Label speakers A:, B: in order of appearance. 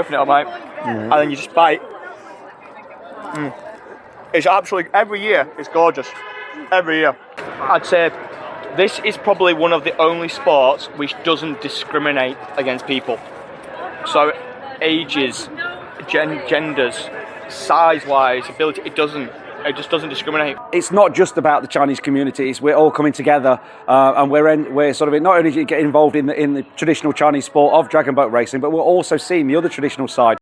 A: open it up, mate, and then you just bite. It's absolutely, every year, it's gorgeous. Every year. I'd say this is probably one of the only sports which doesn't discriminate against people. So, ages, genders, size-wise, ability, it just doesn't discriminate.
B: It's not just about the Chinese community. We're all coming together, and we're sort of not only getting involved in the traditional Chinese sport of dragon boat racing, but we're also seeing the other traditional side.